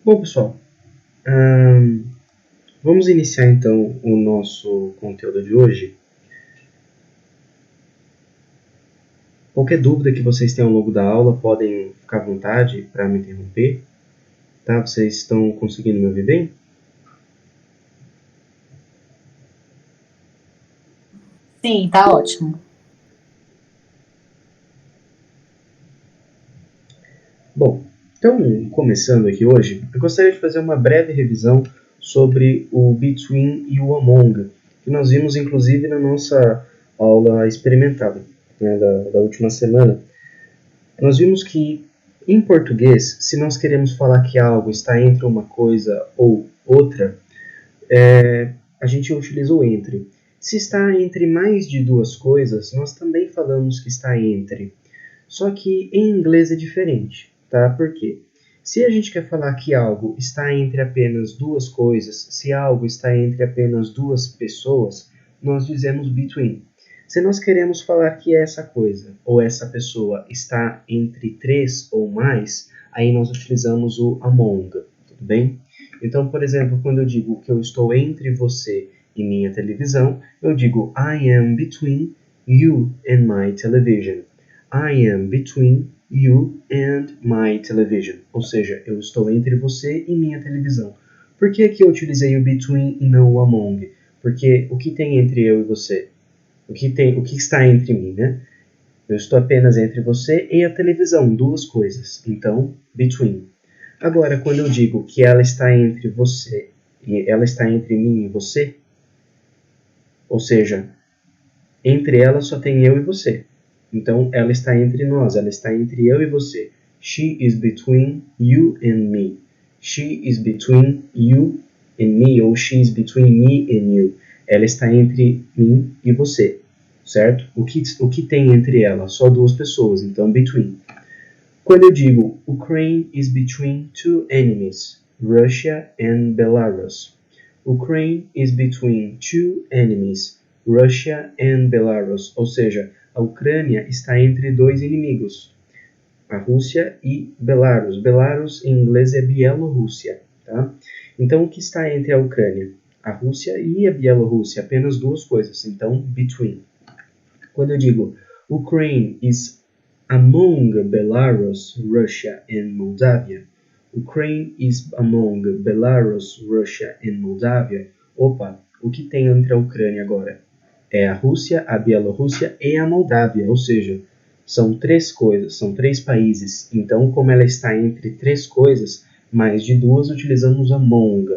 Bom, pessoal, ahn, vamos iniciar então o nosso conteúdo de hoje. Qualquer dúvida que vocês tenham ao longo da aula, podem ficar à vontade para me interromper. Tá? Vocês estão conseguindo me ouvir bem? Sim, tá ótimo. Bom, então, começando aqui hoje, eu gostaria de fazer uma breve revisão sobre o Between e o Among, que nós vimos inclusive na nossa aula experimental, né, da última semana. Nós vimos que, em português, se nós queremos falar que algo está entre uma coisa ou outra, a gente utiliza o entre. Se está entre mais de duas coisas, nós também falamos que está entre. Só que em inglês é diferente, tá? Por quê? Se a gente quer falar que algo está entre apenas duas coisas, se algo está entre apenas duas pessoas, nós dizemos between. Se nós queremos falar que essa coisa ou essa pessoa está entre três ou mais, aí nós utilizamos o among, tudo bem? Então, por exemplo, quando eu digo que eu estou entre você e minha televisão, eu digo I am between you and my television. I am between you and my television. Ou seja, eu estou entre você e minha televisão. Por que aqui eu utilizei o between e não o among? Porque o que tem entre eu e você? O que está entre mim, né? Eu estou apenas entre você e a televisão, duas coisas. Então, between. Agora, quando eu digo que ela está entre você e ela está entre mim e você, ou seja, entre elas só tem eu e você. Então, ela está entre nós, ela está entre eu e você. She is between you and me. She is between you and me, ou she is between me and you. Ela está entre mim e você, certo? O que tem entre elas? Só duas pessoas, então between. Quando eu digo Ukraine is between two enemies, Russia and Belarus. Ukraine is between two enemies, Russia and Belarus. Ou seja, a Ucrânia está entre dois inimigos, a Rússia e Belarus. Belarus em inglês é Bielorrússia. Tá? Então, o que está entre a Ucrânia? A Rússia e a Bielorrússia, apenas duas coisas. Então, between. Quando eu digo Ukraine is among Belarus, Russia and Moldavia. Ukraine is among Belarus, Russia and Moldavia. Opa, o que tem entre a Ucrânia agora? É a Rússia, a Bielorrússia e a Moldávia, ou seja, são três coisas, são três países. Então, como ela está entre três coisas, mais de duas, utilizamos among.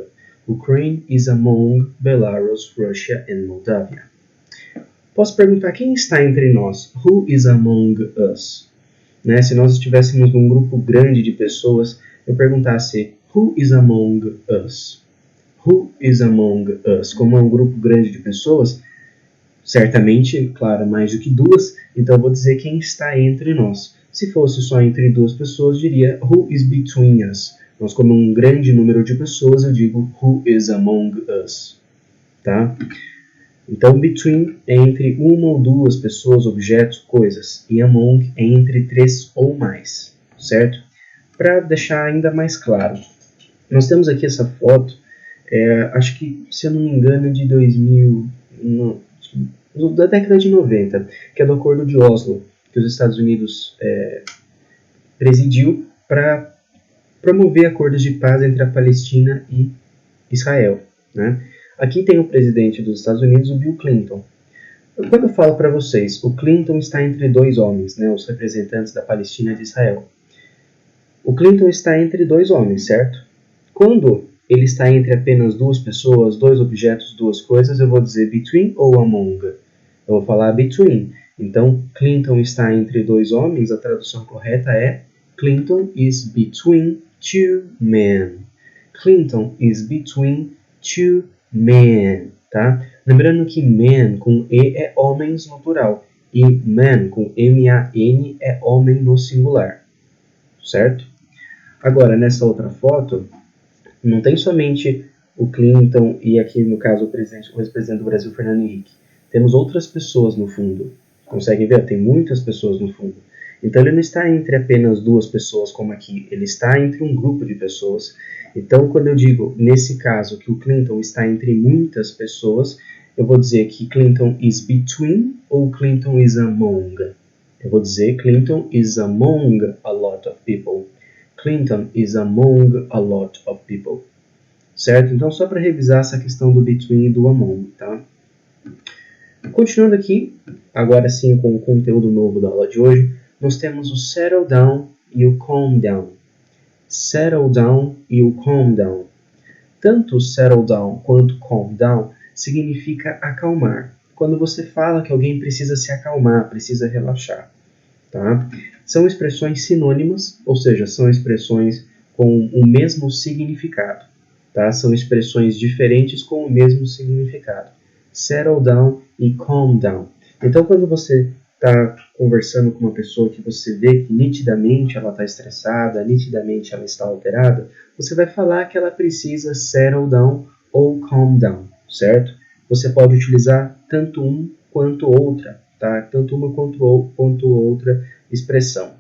Ukraine is among Belarus, Russia and Moldavia. Posso perguntar quem está entre nós? Who is among us? Né? Se nós estivéssemos num grupo grande de pessoas, eu perguntasse Who is among us? Who is among us? Como é um grupo grande de pessoas, certamente, claro, mais do que duas, então eu vou dizer quem está entre nós. Se fosse só entre duas pessoas, diria Who is between us? Mas como um grande número de pessoas, eu digo Who is among us? Tá? Então, between é entre uma ou duas pessoas, objetos, coisas, e among é entre três ou mais, certo? Para deixar ainda mais claro, nós temos aqui essa foto, acho que, se eu não me engano, de 2000, da década de 90, que é do Acordo de Oslo, que os Estados Unidos presidiu para promover acordos de paz entre a Palestina e Israel, né? Aqui tem o presidente dos Estados Unidos, o Bill Clinton. Quando eu falo para vocês, o Clinton está entre dois homens, né, os representantes da Palestina e de Israel. O Clinton está entre dois homens, certo? Quando ele está entre apenas duas pessoas, dois objetos, duas coisas, eu vou dizer between ou among. Eu vou falar between. Então, Clinton está entre dois homens, a tradução correta é Clinton is between two men. Clinton is between two men, tá? Lembrando que man com E é homens no plural e man com M-A-N é homem no singular, certo? Agora, nessa outra foto, não tem somente o Clinton e aqui, no caso, o ex-presidente do Brasil, Fernando Henrique. Temos outras pessoas no fundo. Conseguem ver? Tem muitas pessoas no fundo. Então ele não está entre apenas duas pessoas como aqui, ele está entre um grupo de pessoas. Então quando eu digo, nesse caso, que o Clinton está entre muitas pessoas, eu vou dizer que Clinton is between ou Clinton is among. Eu vou dizer Clinton is among a lot of people. Clinton is among a lot of people. Certo? Então só para revisar essa questão do between e do among, tá? Continuando aqui, agora sim com o conteúdo novo da aula de hoje, nós temos o settle down e o calm down. Settle down e o calm down. Tanto settle down quanto calm down significa acalmar. Quando você fala que alguém precisa se acalmar, precisa relaxar. Tá? São expressões sinônimas, ou seja, são expressões com o mesmo significado. Tá? São expressões diferentes com o mesmo significado. Settle down e calm down. Então, quando você está conversando com uma pessoa que você vê que nitidamente ela está estressada, nitidamente ela está alterada, você vai falar que ela precisa settle down ou calm down, certo? Você pode utilizar tanto um quanto outra, tá? Tanto uma quanto outra expressão.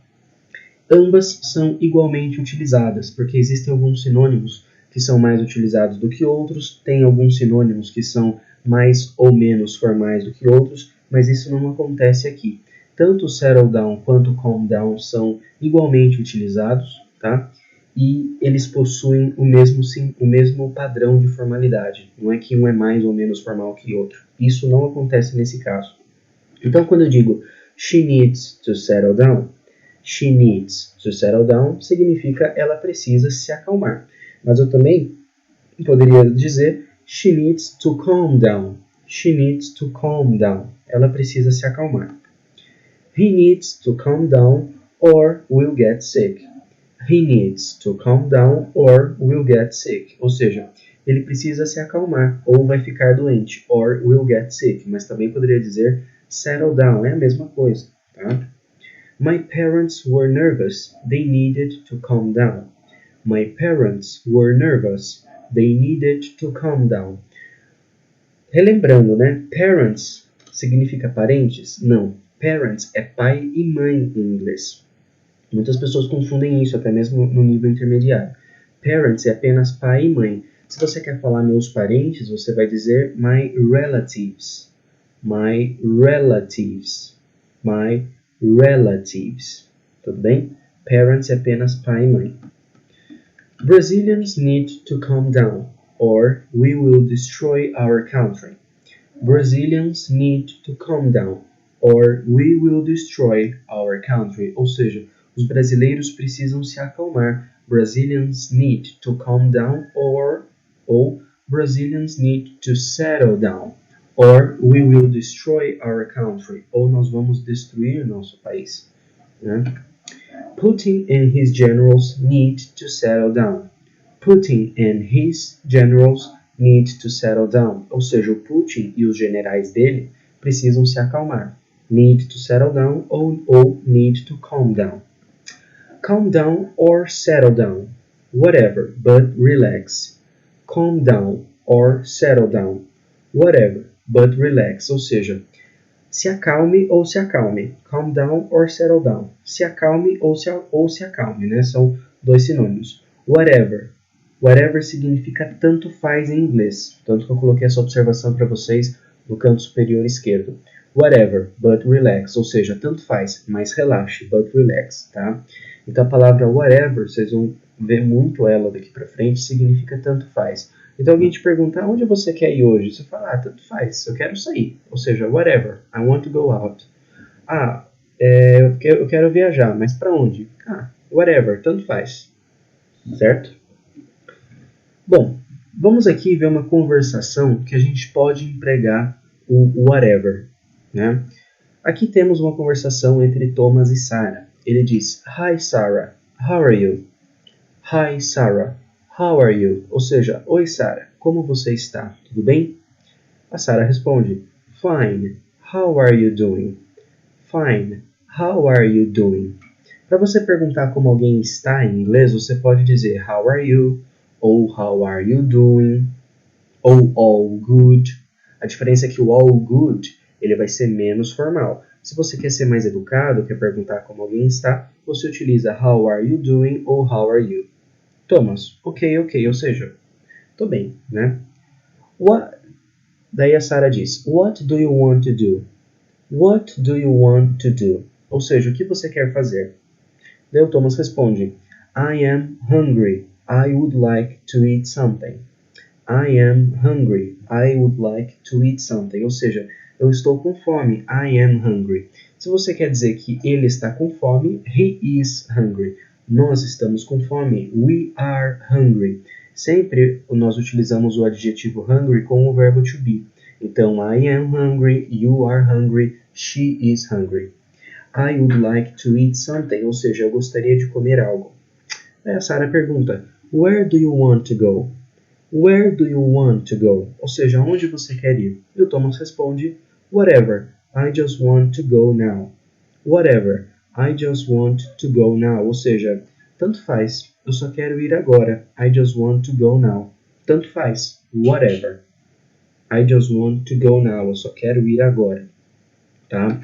Ambas são igualmente utilizadas, porque existem alguns sinônimos que são mais utilizados do que outros, tem alguns sinônimos que são mais ou menos formais do que outros, mas isso não acontece aqui. Tanto settle down quanto calm down são igualmente utilizados, tá? E eles possuem o mesmo padrão de formalidade. Não é que um é mais ou menos formal que o outro. Isso não acontece nesse caso. Então, quando eu digo she needs to settle down, she needs to settle down significa ela precisa se acalmar. Mas eu também poderia dizer she needs to calm down. She needs to calm down. Ela precisa se acalmar. He needs to calm down or will get sick. He needs to calm down or will get sick. Ou seja, ele precisa se acalmar ou vai ficar doente. Or will get sick. Mas também poderia dizer settle down. É a mesma coisa. Tá? My parents were nervous. They needed to calm down. My parents were nervous. They needed to calm down. Relembrando, né? Parents significa parentes? Não. Parents é pai e mãe em inglês. Muitas pessoas confundem isso, até mesmo no nível intermediário. Parents é apenas pai e mãe. Se você quer falar meus parentes, você vai dizer my relatives. My relatives. My relatives. Tudo bem? Parents é apenas pai e mãe. Brazilians need to calm down, or we will destroy our country. Brazilians need to calm down, or we will destroy our country. Ou seja, os brasileiros precisam se acalmar. Brazilians need to calm down, or Brazilians need to settle down, or we will destroy our country. Ou nós vamos destruir nosso país. Né? Putin and his generals need to settle down. Putin and his generals need to settle down. Ou seja, o Putin e os generais dele precisam se acalmar. Need to settle down ou need to calm down. Calm down or settle down. Whatever, but relax. Calm down or settle down. Whatever, but relax. Ou seja, se acalme ou se acalme. Calm down or settle down. Se acalme ou se acalme, né? São dois sinônimos. Whatever. Whatever significa tanto faz em inglês. Tanto que eu coloquei essa observação para vocês no canto superior esquerdo. Whatever, but relax. Ou seja, tanto faz, mas relaxe, but relax, tá? Então a palavra whatever, vocês vão ver muito ela daqui para frente, significa tanto faz. Então alguém te pergunta, onde você quer ir hoje? Você fala, tanto faz, eu quero sair. Ou seja, whatever, I want to go out. Eu quero viajar, mas para onde? Whatever, tanto faz. Certo? Bom, vamos aqui ver uma conversação que a gente pode empregar o whatever. Né? Aqui temos uma conversação entre Thomas e Sarah. Ele diz, Hi Sarah, how are you? Hi Sarah, how are you? Ou seja, oi Sarah, como você está? Tudo bem? A Sarah responde, Fine, how are you doing? Fine, how are you doing? Para você perguntar como alguém está em inglês, você pode dizer How are you? Ou How are you doing? Ou All good. A diferença é que o all good ele vai ser menos formal. Se você quer ser mais educado, quer perguntar como alguém está, você utiliza how are you doing ou how are you. Thomas, ok, ou seja, tô bem, né? Daí a Sarah diz, what do you want to do? What do you want to do? Ou seja, o que você quer fazer? Daí o Thomas responde, I am hungry. I would like to eat something. I am hungry. I would like to eat something. Ou seja, eu estou com fome. I am hungry. Se você quer dizer que ele está com fome, he is hungry. Nós estamos com fome. We are hungry. Sempre nós utilizamos o adjetivo hungry com o verbo to be. Então, I am hungry, you are hungry, she is hungry. I would like to eat something. Ou seja, eu gostaria de comer algo. Aí a Sarah pergunta, where do you want to go? Where do you want to go? Ou seja, onde você quer ir? E o Thomas responde, whatever, I just want to go now. Whatever, I just want to go now. Ou seja, tanto faz, eu só quero ir agora. I just want to go now. Tanto faz, whatever. I just want to go now. Eu só quero ir agora. Tá?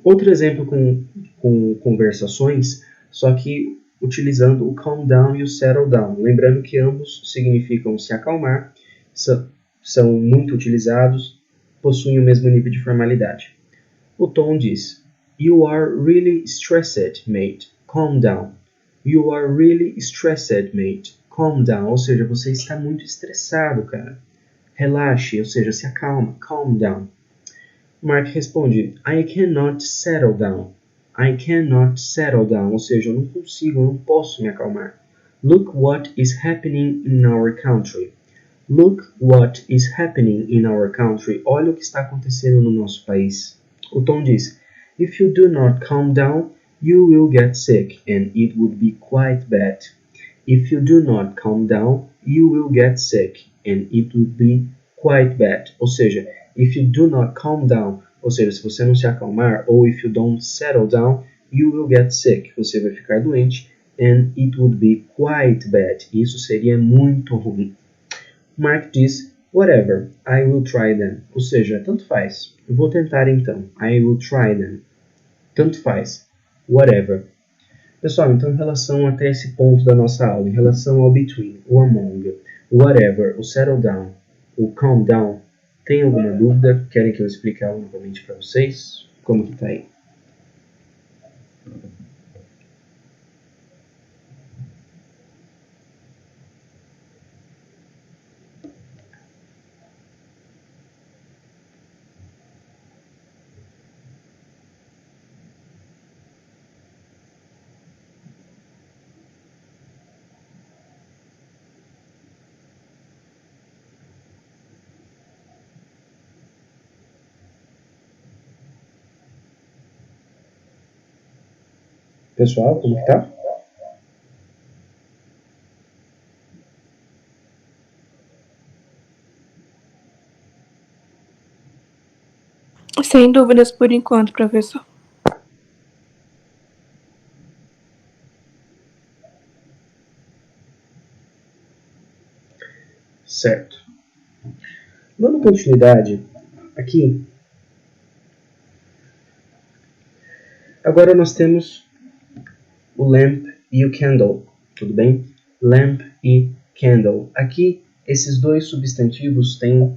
Outro exemplo com conversações, só que utilizando o calm down e o settle down. Lembrando que ambos significam se acalmar, são muito utilizados, possuem o mesmo nível de formalidade. O Tom diz, you are really stressed, mate. Calm down. You are really stressed, mate. Calm down. Ou seja, você está muito estressado, cara. Relaxe, ou seja, se acalma. Calm down. Mark responde, I cannot settle down. I cannot settle down. Ou seja, eu não consigo, eu não posso me acalmar. Look what is happening in our country. Look what is happening in our country. Olha o que está acontecendo no nosso país. O Tom diz, if you do not calm down, you will get sick and it would be quite bad. If you do not calm down, you will get sick and it would be quite bad. Ou seja, if you do not calm down, ou seja, se você não se acalmar, ou if you don't settle down, you will get sick. Você vai ficar doente and it would be quite bad. Isso seria muito ruim. Mark diz, whatever, I will try them. Ou seja, tanto faz. Eu vou tentar então. I will try them. Tanto faz. Whatever. Pessoal, então em relação até esse ponto da nossa aula, em relação ao between, o among, o whatever, o settle down, o calm down, tem alguma dúvida? Querem que eu explique algo novamente para vocês? Como que tá aí? Pessoal, como que tá? Sem dúvidas por enquanto, professor. Certo. Dando continuidade aqui, agora nós temos o lamp e o candle, tudo bem? Lamp e candle. Aqui, esses dois substantivos têm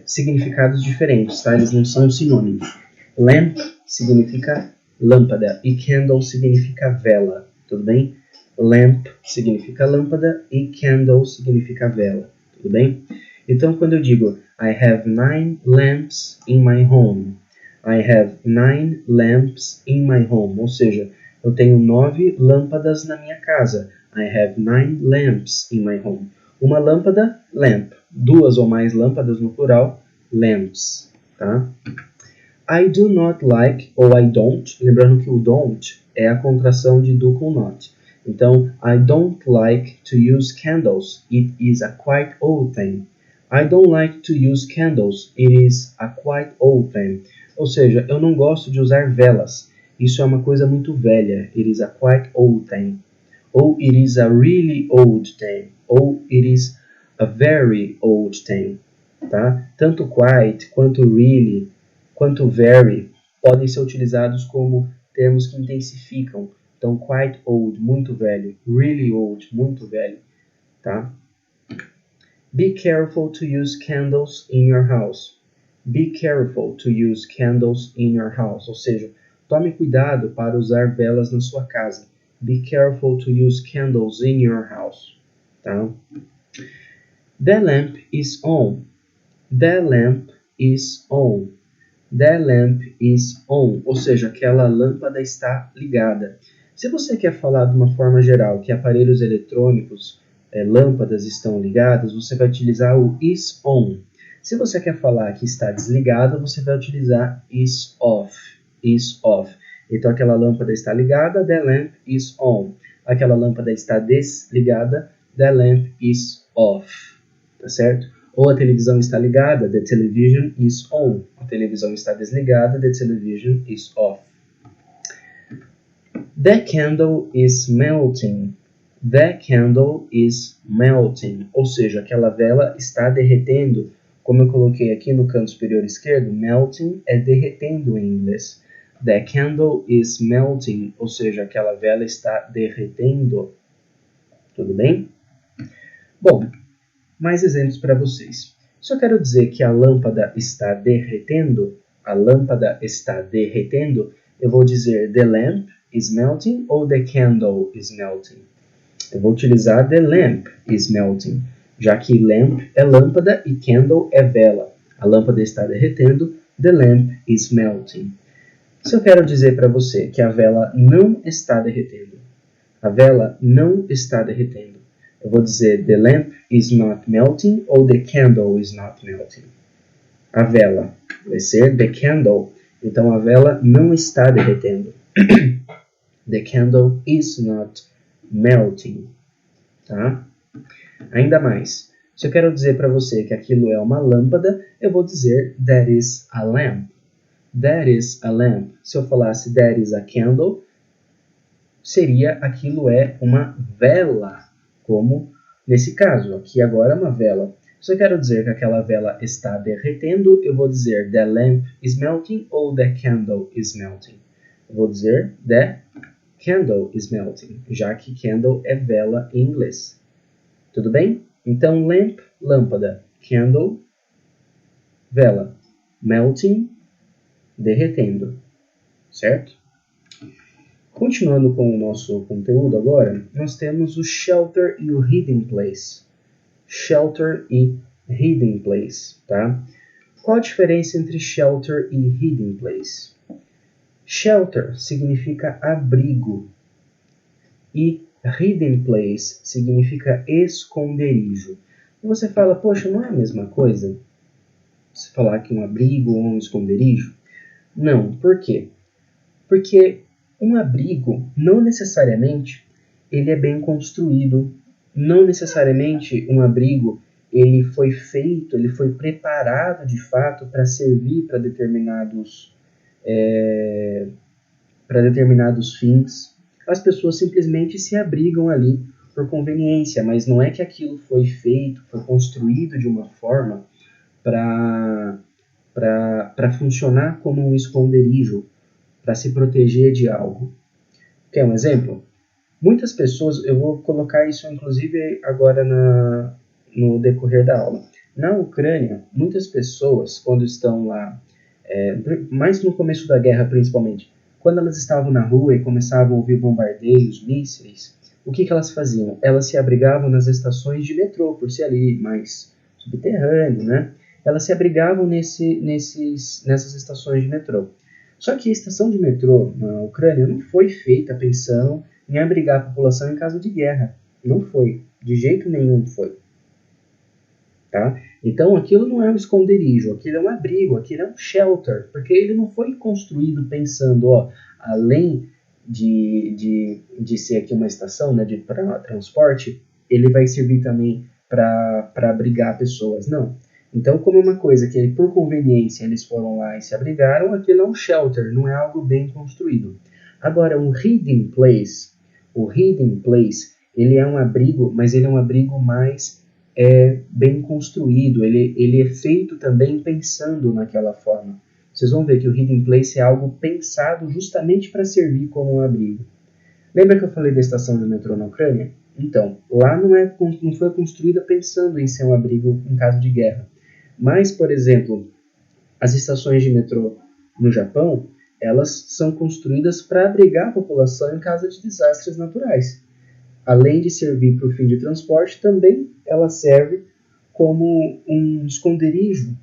significados diferentes, tá? Eles não são sinônimos. Lamp significa lâmpada e candle significa vela, tudo bem? Lamp significa lâmpada e candle significa vela, tudo bem? Então, quando eu digo I have 9 lamps in my home, I have 9 lamps in my home, ou seja, eu tenho 9 lâmpadas na minha casa. I have 9 lamps in my home. Uma lâmpada, lamp. Duas ou mais lâmpadas no plural, lamps. Tá? I do not like ou I don't. Lembrando que o don't é a contração de do com not. Então, I don't like to use candles. It is a quite old thing. I don't like to use candles. It is a quite old thing. Ou seja, eu não gosto de usar velas. Isso é uma coisa muito velha. It is a quite old thing. Ou it is a really old thing. Ou it is a very old thing. Tá? Tanto quite, quanto really, quanto very podem ser utilizados como termos que intensificam. Então, quite old, muito velho. Really old, muito velho. Tá? Be careful to use candles in your house. Be careful to use candles in your house. Ou seja, tome cuidado para usar velas na sua casa. Be careful to use candles in your house. Tá? The lamp is on. The lamp is on. The lamp is on. Ou seja, aquela lâmpada está ligada. Se você quer falar de uma forma geral que aparelhos eletrônicos, lâmpadas estão ligadas, você vai utilizar o is on. Se você quer falar que está desligado, você vai utilizar is off. Is off. Então, aquela lâmpada está ligada, the lamp is on. Aquela lâmpada está desligada, the lamp is off. Tá certo? Ou a televisão está ligada, the television is on. A televisão está desligada, the television is off. The candle is melting. The candle is melting. Ou seja, aquela vela está derretendo. Como eu coloquei aqui no canto superior esquerdo, melting é derretendo em inglês. The candle is melting. Ou seja, aquela vela está derretendo. Tudo bem? Bom, mais exemplos para vocês. Se eu quero dizer que a lâmpada está derretendo, eu vou dizer the lamp is melting ou the candle is melting. Eu vou utilizar the lamp is melting, já que lamp é lâmpada e candle é vela. A lâmpada está derretendo, the lamp is melting. Se eu quero dizer para você que a vela não está derretendo, eu vou dizer the lamp is not melting ou the candle is not melting. A vela vai ser the candle, então a vela não está derretendo. The candle is not melting. Tá? Ainda mais, se eu quero dizer para você que aquilo é uma lâmpada, eu vou dizer that is a lamp. That is a lamp. Se eu falasse that is a candle, seria aquilo é uma vela. Como nesse caso, aqui agora é uma vela. Se eu quero dizer que aquela vela está derretendo, eu vou dizer the lamp is melting ou the candle is melting. Eu vou dizer the candle is melting, já que candle é vela em inglês. Tudo bem? Então, lamp, lâmpada. Candle, vela. Melting, derretendo. Certo? Continuando com o nosso conteúdo agora, nós temos o shelter e o hiding place. Shelter e hiding place, tá? Qual a diferença entre shelter e hiding place? Shelter significa abrigo e hiding place significa esconderijo. E você fala, poxa, não é a mesma coisa? Você falar que um abrigo ou um esconderijo? Não, por quê? Porque um abrigo, não necessariamente, ele é bem construído. Não necessariamente um abrigo, ele foi feito, ele foi preparado de fato para servir para determinados fins. As pessoas simplesmente se abrigam ali por conveniência, mas não é que aquilo foi feito, foi construído de uma forma para funcionar como um esconderijo, para se proteger de algo. Quer um exemplo? Muitas pessoas, eu vou colocar isso inclusive agora no decorrer da aula. Na Ucrânia, muitas pessoas, quando estão lá, mais no começo da guerra principalmente, quando elas estavam na rua e começavam a ouvir bombardeios, mísseis, o que elas faziam? Elas se abrigavam nas estações de metrô, por ser ali mais subterrâneo, né? Elas se abrigavam nessas estações de metrô. Só que a estação de metrô na Ucrânia não foi feita pensando em abrigar a população em caso de guerra. Não foi. De jeito nenhum foi. Tá? Então aquilo não é um esconderijo, aquilo é um abrigo, aquilo é um shelter, porque ele não foi construído pensando, além de ser aqui uma estação, né, para transporte, ele vai servir também para abrigar pessoas. Não. Então, como é uma coisa que por conveniência eles foram lá e se abrigaram, aquilo é um shelter, não é algo bem construído. Agora, um hiding place, o hiding place, ele é um abrigo, mas ele é um abrigo mais bem construído, ele é feito também pensando naquela forma. vocês vão ver que o hidden place é algo pensado justamente para servir como um abrigo. Lembra que eu falei da estação de metrô na Ucrânia? Então, lá não foi construída pensando em ser um abrigo em caso de guerra. Mas, por exemplo, as estações de metrô no Japão, elas são construídas para abrigar a população em caso de desastres naturais. Além de servir para o fim de transporte, também ela serve como um esconderijo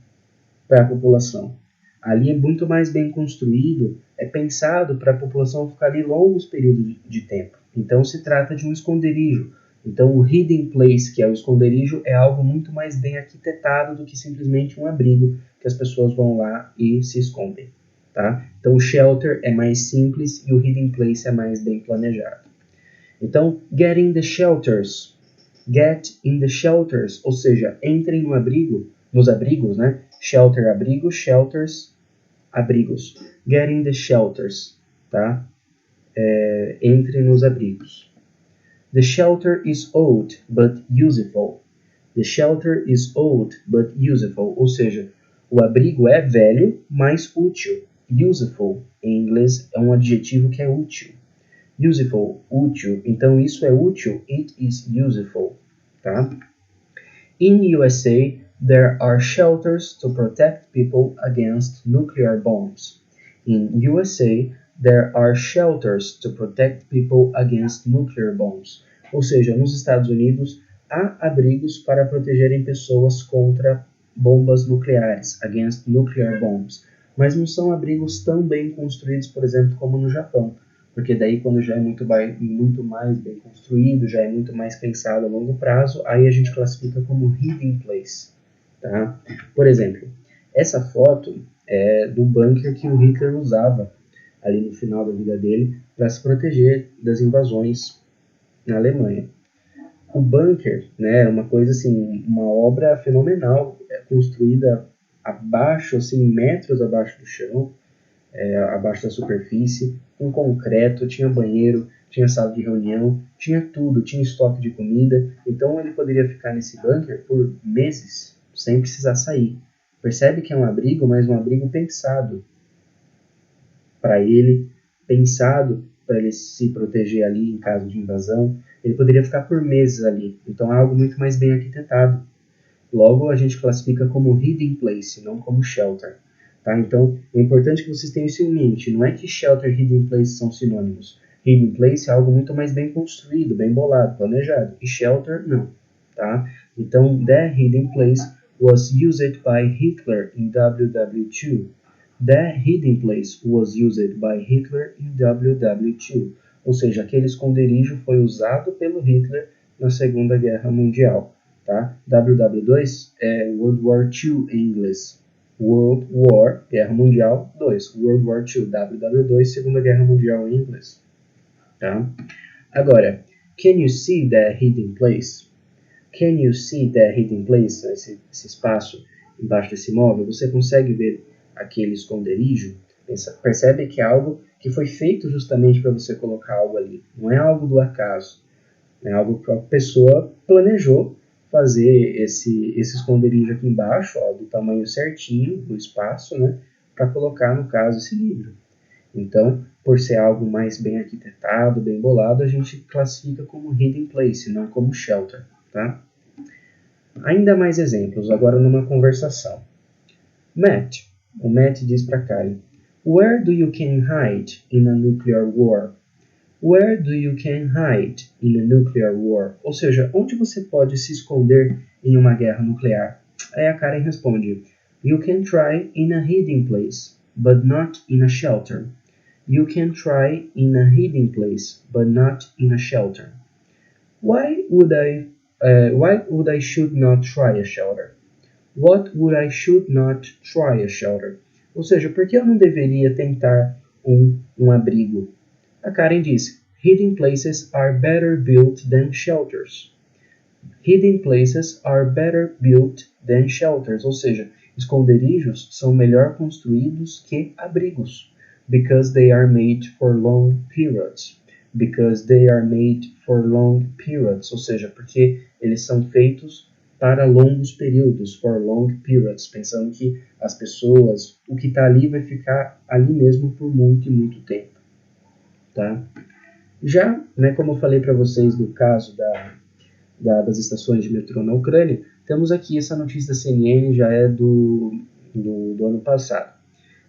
para a população. Ali é muito mais bem construído, é pensado para a população ficar ali longos períodos de tempo. Então se trata de um esconderijo. Então o hidden place, que é o esconderijo, é algo muito mais bem arquitetado do que simplesmente um abrigo que as pessoas vão lá e se escondem. Tá? Então o shelter é mais simples e o hidden place é mais bem planejado. Então, get in the shelters. Get in the shelters, ou seja, entrem no abrigo, nos abrigos, né? Shelter, abrigo, shelters, abrigos. Get in the shelters, tá? Entre nos abrigos. The shelter is old, but useful. The shelter is old, but useful. Ou seja, o abrigo é velho, mas útil. Useful, em inglês, é um adjetivo que é útil. Useful, útil. Então, isso é útil. It is useful, tá? In USA, there are shelters to protect people against nuclear bombs. In USA, there are shelters to protect people against nuclear bombs. Ou seja, nos Estados Unidos, há abrigos para protegerem pessoas contra bombas nucleares, against nuclear bombs. Mas não são abrigos tão bem construídos, por exemplo, como no Japão. Porque daí quando já é muito mais bem construído, já é muito mais pensado a longo prazo, aí a gente classifica como hidden place. Tá? Por exemplo, essa foto é do bunker que o Hitler usava ali no final da vida dele para se proteger das invasões na Alemanha. O bunker, né, é uma coisa assim, uma obra fenomenal, construída abaixo, assim, metros abaixo do chão, abaixo da superfície, com concreto, tinha banheiro, tinha sala de reunião, tinha tudo, tinha estoque de comida, então ele poderia ficar nesse bunker por meses, sem precisar sair. Percebe que é um abrigo, mas um abrigo pensado para ele, pensado para ele se proteger ali em caso de invasão. Ele poderia ficar por meses ali, então é algo muito mais bem arquitetado. Logo, a gente classifica como hidden place, não como shelter. Tá? Então, é importante que vocês tenham isso em mente. Não é que shelter e hidden place são sinônimos. Hidden place é algo muito mais bem construído, bem bolado, planejado. E shelter, não. Tá? Então, the hidden place was used by Hitler in WW2. The hidden place was used by Hitler in WW2. Ou seja, aquele esconderijo foi usado pelo Hitler na Segunda Guerra Mundial. Tá? WW2 é World War II em inglês. World War, Guerra Mundial 2. World War II, WW2, Segunda Guerra Mundial em inglês. Tá? Agora, can you see the hidden place? Can you see the hidden place? Esse espaço embaixo desse móvel, você consegue ver aquele esconderijo? Percebe que é algo que foi feito justamente para você colocar algo ali. Não é algo do acaso. É algo que a pessoa planejou fazer esse esconderijo aqui embaixo, ó, do tamanho certinho do espaço, né, para colocar, no caso, esse livro. Então, por ser algo mais bem arquitetado, bem bolado, a gente classifica como hidden place, não como shelter. Tá? Ainda mais exemplos, agora numa conversação. Matt, o Matt diz para Karen, where do you can hide in a nuclear war? Where do you can hide in a nuclear war? Ou seja, onde você pode se esconder em uma guerra nuclear? Aí a Karen responde, you can try in a hidden place, but not in a shelter. You can try in a hidden place, but not in a shelter. Why would I should not try a shelter? What would I should not try a shelter? Ou seja, por que eu não deveria tentar um abrigo? A Karen diz, hidden places are better built than shelters. Hidden places are better built than shelters. Ou seja, esconderijos são melhor construídos que abrigos. Because they are made for long periods. Because they are made for long periods. Ou seja, porque eles são feitos para longos períodos, for long periods, pensando que as pessoas, o que está ali vai ficar ali mesmo por muito e muito tempo. Tá? Já, né, como eu falei para vocês no caso das estações de metrô na Ucrânia, temos aqui essa notícia da CNN, já é do ano passado.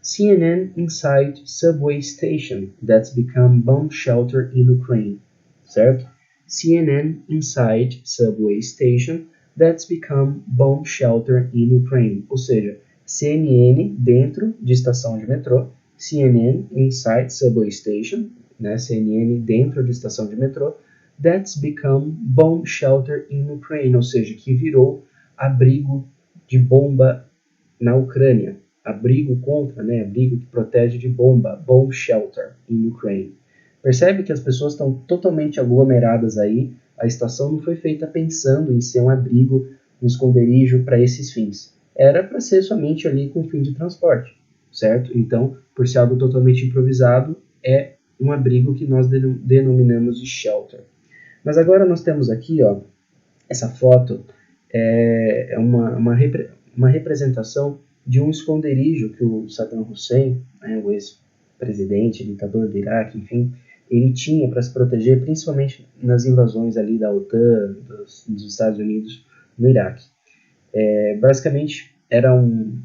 CNN inside subway station that's become bomb shelter in Ukraine. Certo? CNN inside subway station that's become bomb shelter in Ukraine. Ou seja, CNN dentro de estação de metrô, CNN inside subway station, né? CNN dentro de estação de metrô, that's become bomb shelter in Ukraine, ou seja, que virou abrigo de bomba na Ucrânia. Abrigo contra, né? Abrigo que protege de bomba, bomb shelter in Ukraine. Percebe que as pessoas estão totalmente aglomeradas aí. A estação não foi feita pensando em ser um abrigo, um esconderijo para esses fins. Era para ser somente ali com fim de transporte, certo? Então, por ser algo totalmente improvisado, é um abrigo que nós denominamos de shelter. Mas agora nós temos aqui, ó, essa foto é uma representação de um esconderijo que o Saddam Hussein, né, o ex-presidente, ditador do Iraque, enfim, ele tinha para se proteger, principalmente nas invasões ali da OTAN, dos Estados Unidos no Iraque. Basicamente, era um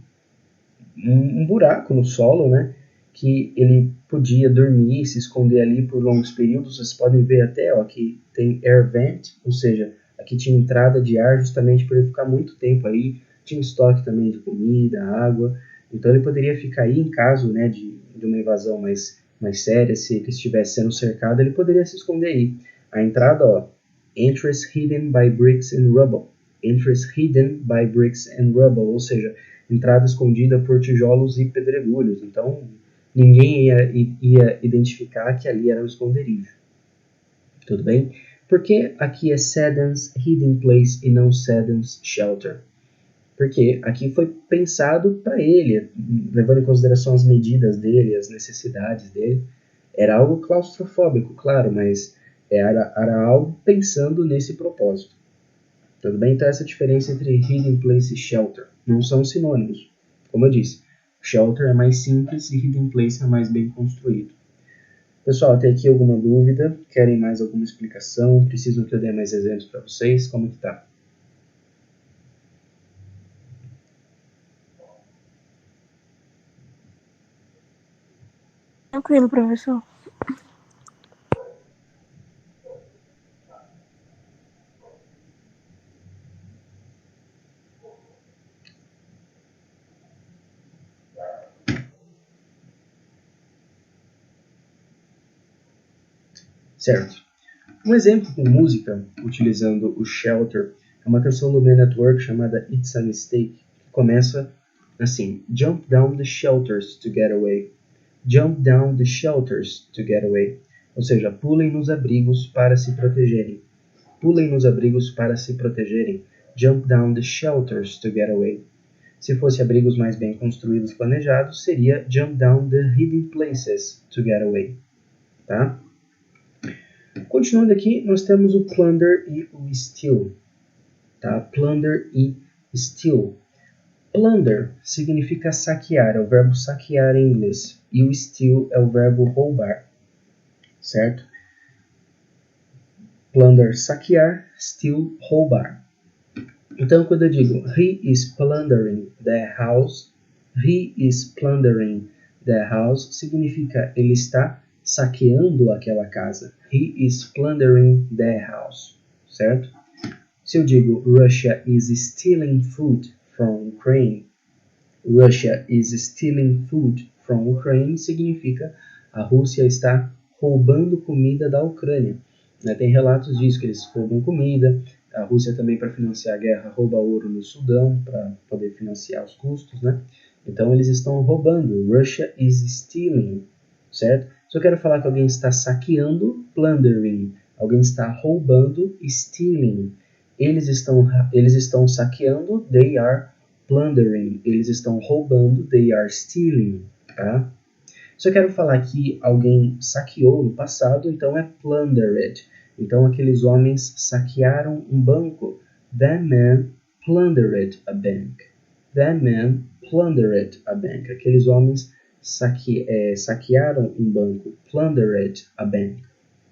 buraco no solo, né, que ele podia dormir e se esconder ali por longos períodos. Vocês podem ver até ó, que tem air vent, ou seja, aqui tinha entrada de ar justamente para ele ficar muito tempo aí. Tinha estoque também de comida, água. Então ele poderia ficar aí em caso, né, de uma invasão mais séria, se ele estivesse sendo cercado, ele poderia se esconder aí. A entrada, ó, entrance hidden by bricks and rubble. Entrance hidden by bricks and rubble, ou seja, entrada escondida por tijolos e pedregulhos. Então ninguém ia identificar que ali era um esconderijo. Tudo bem? Por que aqui é Saddam's hiding place e não Saddam's shelter? Porque aqui foi pensado para ele, levando em consideração as medidas dele, as necessidades dele. Era algo claustrofóbico, claro, mas era algo pensando nesse propósito. Tudo bem? Então essa diferença entre hiding place e shelter não são sinônimos. Como eu disse, shelter é mais simples e hiding place é mais bem construído. Pessoal, até aqui alguma dúvida? Querem mais alguma explicação? Precisam que eu dê mais exemplos para vocês? Como que tá? Tranquilo, professor. Certo. Um exemplo com música, utilizando o shelter, é uma canção do Man at Work chamada It's a Mistake, que começa assim: Jump down the shelters to get away. Jump down the shelters to get away. Ou seja, pulem nos abrigos para se protegerem. Pulem nos abrigos para se protegerem. Jump down the shelters to get away. Se fosse abrigos mais bem construídos e planejados, seria Jump down the hidden places to get away. Tá? Continuando aqui, nós temos o plunder e o steal. Tá? Plunder e steal. Plunder significa saquear, é o verbo saquear em inglês. E o steal é o verbo roubar. Certo? Plunder, saquear, steal, roubar. Então, quando eu digo he is plundering the house, he is plundering the house, significa ele está saqueando aquela casa. He is plundering the house, certo? Se eu digo Russia is stealing food from Ukraine, Russia is stealing food from Ukraine, significa a Rússia está roubando comida da Ucrânia. Tem relatos disso, que eles roubam comida. A Rússia também, para financiar a guerra, rouba ouro no Sudão, para poder financiar os custos, né? Então eles estão roubando. Russia is stealing, certo? Se eu quero falar que alguém está saqueando, plundering. Alguém está roubando, stealing. Eles estão saqueando, they are plundering. Eles estão roubando, they are stealing, tá? Se eu quero falar que alguém saqueou no passado, então é plundered. Então aqueles homens saquearam um banco. That man plundered a bank. That man plundered a bank. Aqueles homens saquearam um banco. Plundered a bank.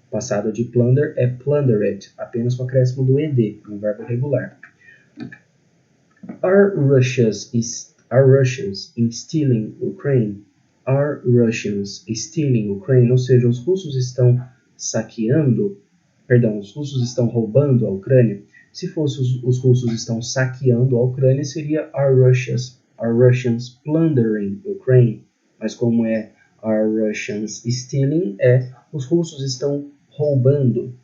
O passado de plunder é plundered, apenas com o acréscimo do ed, um verbo regular. Are Russians in stealing Ukraine? Are Russians stealing Ukraine? Ou seja, os russos estão os russos estão roubando a Ucrânia. Se fosse os russos estão saqueando a Ucrânia, seria Are Russians plundering Ukraine? Mas como é Are Russians stealing, os russos estão roubando.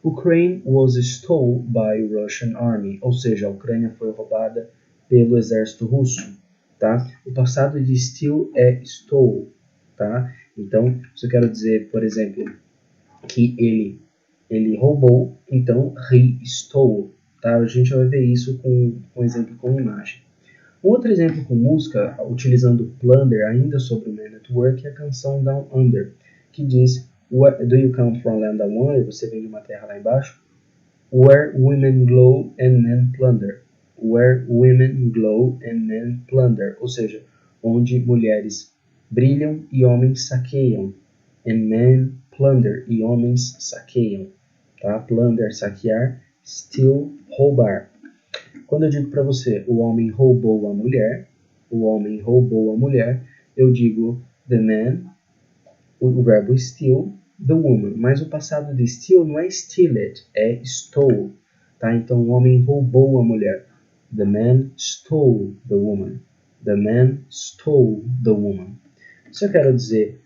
Ukraine was stole by Russian army, ou seja, a Ucrânia foi roubada pelo exército russo, tá? O passado de steal é stole, tá? Então, se eu quero dizer, por exemplo, que ele roubou, então he stole, tá? A gente vai ver isso com um exemplo com imagem. Um outro exemplo com música, utilizando plunder ainda sobre o Man at Work, é a canção Down Under, que diz Do you come from land down under? Você vem de uma terra lá embaixo. Where women glow and men plunder. Where women glow and men plunder. Ou seja, onde mulheres brilham e homens saqueiam. And men plunder. E homens saqueiam. Tá? Plunder, saquear. Steal, roubar. Quando eu digo para você, o homem roubou a mulher. O homem roubou a mulher. Eu digo the man. O verbo steal, the woman. Mas o passado de steal não é stealed, é stole. Tá? Então o homem roubou a mulher. The man stole the woman. The man stole the woman. Se eu quero dizer,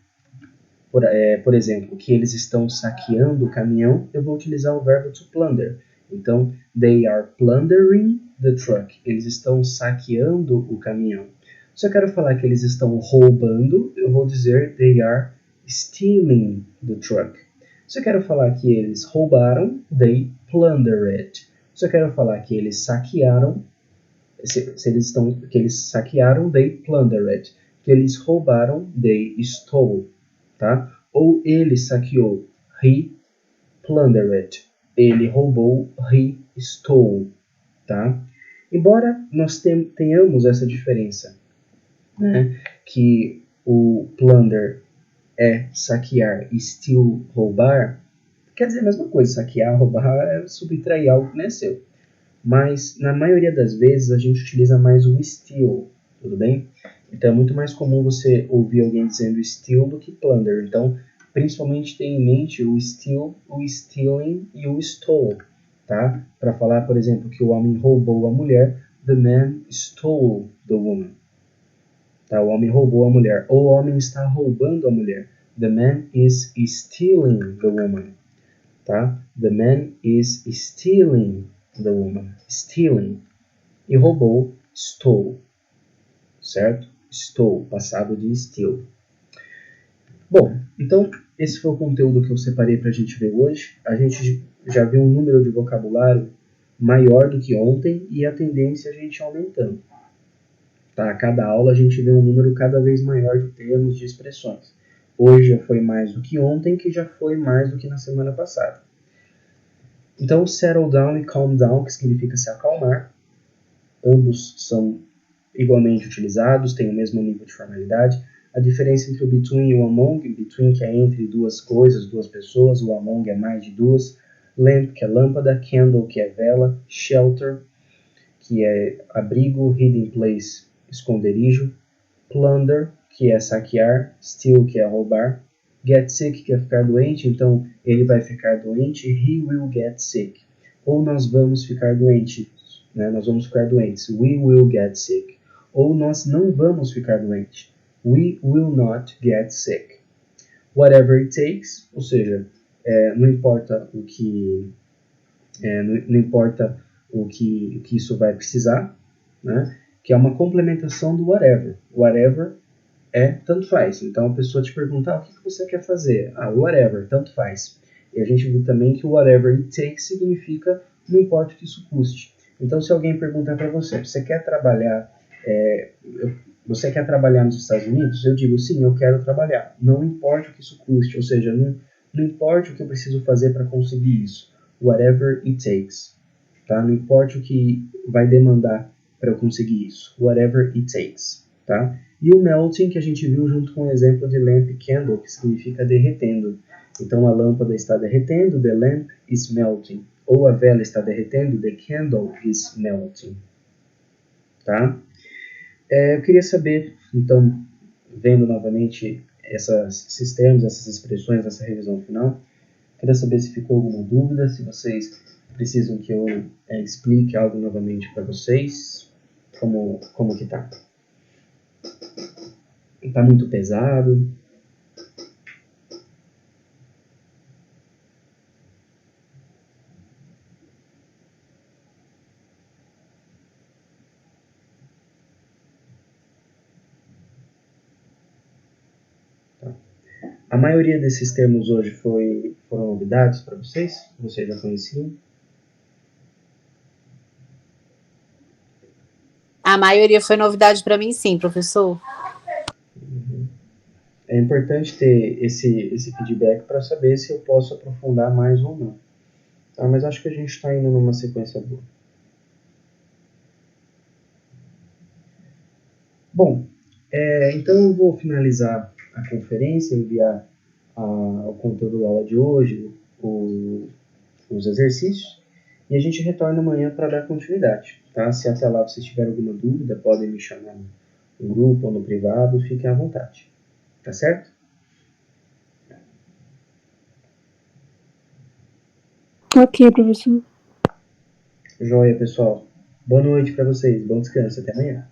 por exemplo, que eles estão saqueando o caminhão, eu vou utilizar o verbo to plunder. Então, they are plundering the truck. Eles estão saqueando o caminhão. Se eu quero falar que eles estão roubando, eu vou dizer they are stealing the truck. Se eu quero falar que eles roubaram, they plundered. Se eu quero falar que eles saquearam, que eles saquearam, they plundered. Que eles roubaram, they stole, tá? Ou ele saqueou, he plundered. Ele roubou, he stole, tá? Embora nós tenhamos essa diferença, né, que o plunder é saquear e steal, roubar, quer dizer a mesma coisa. Saquear, roubar é subtrair algo que não é seu. Mas, na maioria das vezes, a gente utiliza mais o steal, tudo bem? Então, é muito mais comum você ouvir alguém dizendo steal do que plunder. Então, principalmente tenha em mente o steal, o stealing e o stole, tá? Para falar, por exemplo, que o homem roubou a mulher, the man stole the woman. Tá? O homem roubou a mulher. Ou o homem está roubando a mulher. The man is stealing the woman. Tá? The man is stealing the woman. Stealing. E roubou, stole. Certo? Stole, passado de steal. Bom, então esse foi o conteúdo que eu separei para a gente ver hoje. A gente já viu um número de vocabulário maior do que ontem e a tendência é a gente aumentando. Tá? A cada aula a gente vê um número cada vez maior de termos, de expressões. Hoje já foi mais do que ontem, que já foi mais do que na semana passada. Então, settle down e calm down, que significa se acalmar. Ambos são igualmente utilizados, têm o mesmo nível de formalidade. A diferença entre o between e o among, between que é entre duas coisas, duas pessoas, o among é mais de duas. Lamp, que é lâmpada, candle, que é vela, shelter, que é abrigo, hiding place, esconderijo, plunder, que é saquear, steal, que é roubar, get sick, que é ficar doente, então ele vai ficar doente, he will get sick. Ou nós vamos ficar doentes, né? Nós vamos ficar doentes, we will get sick. Ou nós não vamos ficar doentes, we will not get sick. Whatever it takes, ou seja, não importa o que isso vai precisar, né? Que é uma complementação do whatever. Whatever é tanto faz. Então a pessoa te pergunta, o que você quer fazer? Whatever, tanto faz. E a gente viu também que o whatever it takes significa não importa o que isso custe. Então se alguém perguntar para você, você quer trabalhar nos Estados Unidos? Eu digo, sim, eu quero trabalhar. Não importa o que isso custe, ou seja, não importa o que eu preciso fazer para conseguir isso. Whatever it takes. tá? Não importa o que vai demandar para eu conseguir isso. Whatever it takes, tá? E o melting, que a gente viu junto com o exemplo de lamp candle, que significa derretendo. Então, a lâmpada está derretendo, the lamp is melting. Ou a vela está derretendo, the candle is melting. Tá? Eu queria saber, então, vendo novamente esses termos, essas expressões, essa revisão final, queria saber se ficou alguma dúvida, se vocês precisam que eu explique algo novamente para vocês, como que tá. Tá muito pesado? Tá. A maioria desses termos hoje foram novidades para vocês? Vocês já conheciam? A maioria foi novidade para mim, sim, professor. É importante ter esse feedback para saber se eu posso aprofundar mais ou não. Tá? Mas acho que a gente está indo numa sequência boa. Bom, então eu vou finalizar a conferência, enviar o conteúdo da aula de hoje, os exercícios, e a gente retorna amanhã para dar continuidade. Tá? Se até lá vocês tiverem alguma dúvida, podem me chamar no grupo ou no privado, fiquem à vontade. Tá certo? Ok, professor. Joia, pessoal. Boa noite para vocês. Bom descanso. Até amanhã.